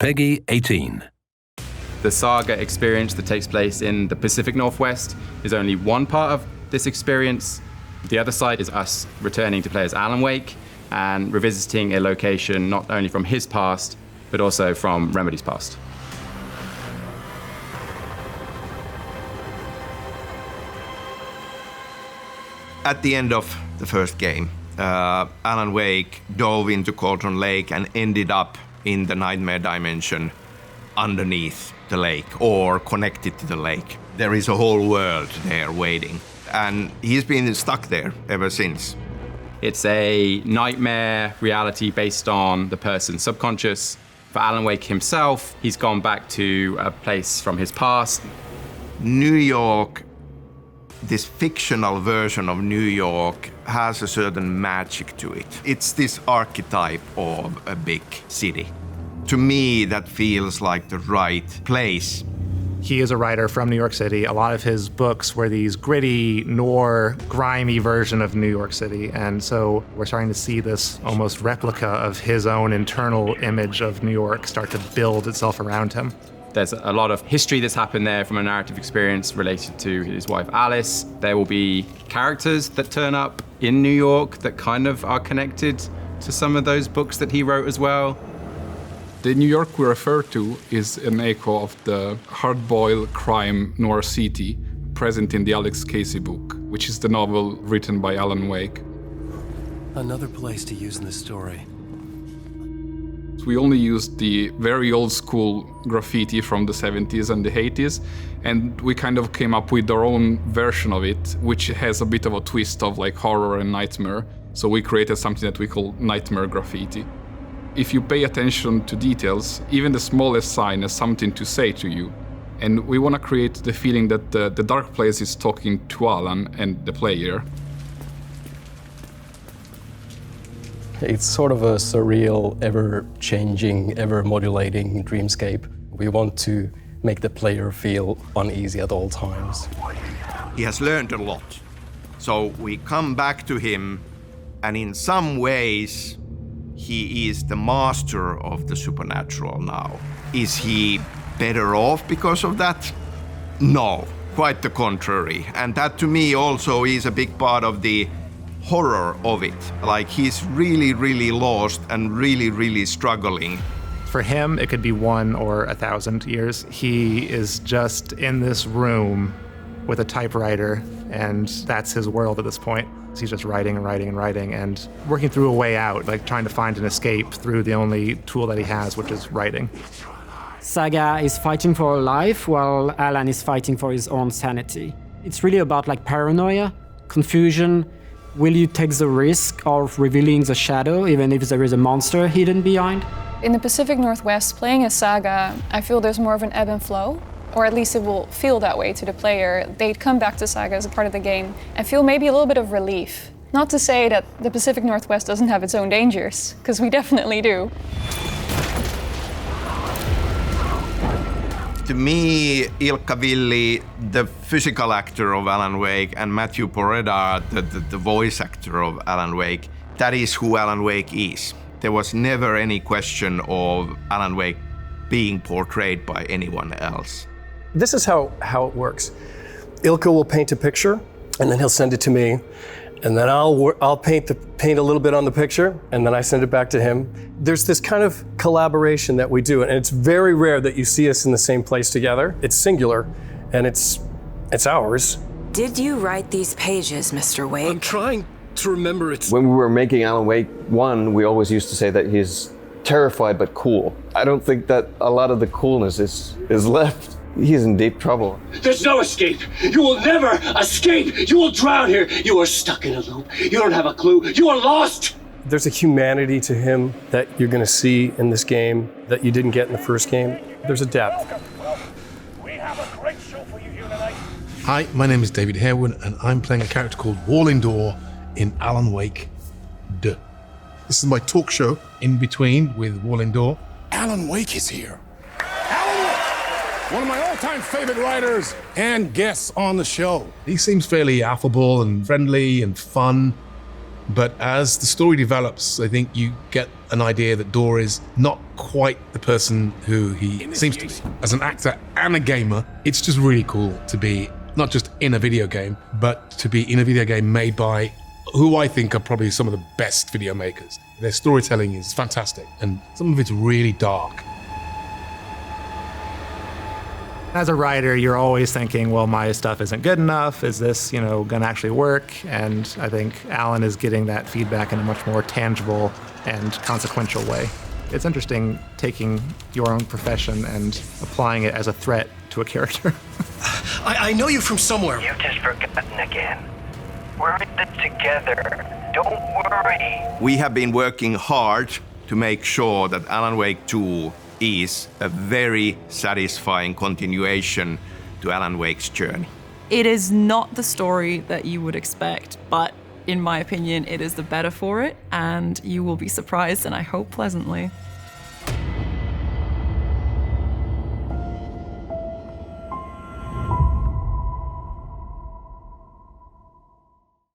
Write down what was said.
Peggy 18. The saga experience that takes place in the Pacific Northwest is only one part of this experience. The other side is us returning to play as Alan Wake and revisiting a location not only from his past, but also from Remedy's past. At the end of the first game, Alan Wake dove into Cauldron Lake and ended up in the Nightmare Dimension underneath the lake or connected to the lake. There is a whole world there waiting, and he's been stuck there ever since. It's a nightmare reality based on the person's subconscious. For Alan Wake himself, he's gone back to a place from his past. New York, this fictional version of New York, has a certain magic to it. It's this archetype of a big city. To me, that feels like the right place. He is a writer from New York City. A lot of his books were these gritty, noir, grimy version of New York City. And so we're starting to see this almost replica of his own internal image of New York start to build itself around him. There's a lot of history that's happened there from a narrative experience related to his wife, Alice. There will be characters that turn up in New York that kind of are connected to some of those books that he wrote as well. The New York we refer to is an echo of the hard-boiled crime noir city present in the Alex Casey book, which is the novel written by Alan Wake. Another place to use in the story. We only used the very old school graffiti from the 70s and the 80s, and we kind of came up with our own version of it, which has a bit of a twist of like horror and nightmare. So we created something that we call nightmare graffiti. If you pay attention to details, even the smallest sign has something to say to you. And we want to create the feeling that the dark place is talking to Alan and the player. It's sort of a surreal, ever-changing, ever-modulating dreamscape. We want to make the player feel uneasy at all times. He has learned a lot. So we come back to him, and in some ways, he is the master of the supernatural now. Is he better off because of that? No, quite the contrary. And that to me also is a big part of the horror of it. Like he's really, really lost and really, really struggling. For him, it could be 1 or 1,000 years. He is just in this room with a typewriter, and that's his world at this point. He's just writing and writing and writing and working through a way out, like trying to find an escape through the only tool that he has, which is writing. Saga is fighting for her life while Alan is fighting for his own sanity. It's really about like paranoia, confusion. Will you take the risk of revealing the shadow even if there is a monster hidden behind? In the Pacific Northwest, playing as Saga, I feel there's more of an ebb and flow. Or at least it will feel that way to the player. They'd come back to Saga as a part of the game and feel maybe a little bit of relief. Not to say that the Pacific Northwest doesn't have its own dangers, because we definitely do. To me, Ilkka Villi, the physical actor of Alan Wake, and Matthew Poreda, the voice actor of Alan Wake, that is who Alan Wake is. There was never any question of Alan Wake being portrayed by anyone else. This is how it works. Ilkka will paint a picture, and then he'll send it to me, and then I'll paint a little bit on the picture, and then I send it back to him. There's this kind of collaboration that we do, and it's very rare that you see us in the same place together. It's singular, and it's ours. Did you write these pages, Mr. Wake? I'm trying to remember it. When we were making Alan Wake 1, we always used to say that he's terrified but cool. I don't think that a lot of the coolness is left. He's in deep trouble. There's no escape. You will never escape. You will drown here. You are stuck in a loop. You don't have a clue. You are lost. There's a humanity to him that you're going to see in this game that you didn't get in the first game. There's a depth. We have a great show for you here tonight. Hi, my name is David Harewood, and I'm playing a character called Wallendor in Alan Wake 2. This is my talk show in between with Wallendor. Alan Wake is here. Alan Wake, one of my all-time favorite writers and guests on the show. He seems fairly affable and friendly and fun. But as the story develops, I think you get an idea that Dor is not quite the person who he seems to be. As an actor and a gamer, it's just really cool to be not just in a video game, but to be in a video game made by who I think are probably some of the best video makers. Their storytelling is fantastic, and some of it's really dark. As a writer, you're always thinking, well, my stuff isn't good enough. Is this, going to actually work? And I think Alan is getting that feedback in a much more tangible and consequential way. It's interesting taking your own profession and applying it as a threat to a character. I know you from somewhere. You've just forgotten again. We're in it together. Don't worry. We have been working hard to make sure that Alan Wake 2 is a very satisfying continuation to Alan Wake's journey. It is not the story that you would expect, but in my opinion, it is the better for it, and you will be surprised, and I hope pleasantly.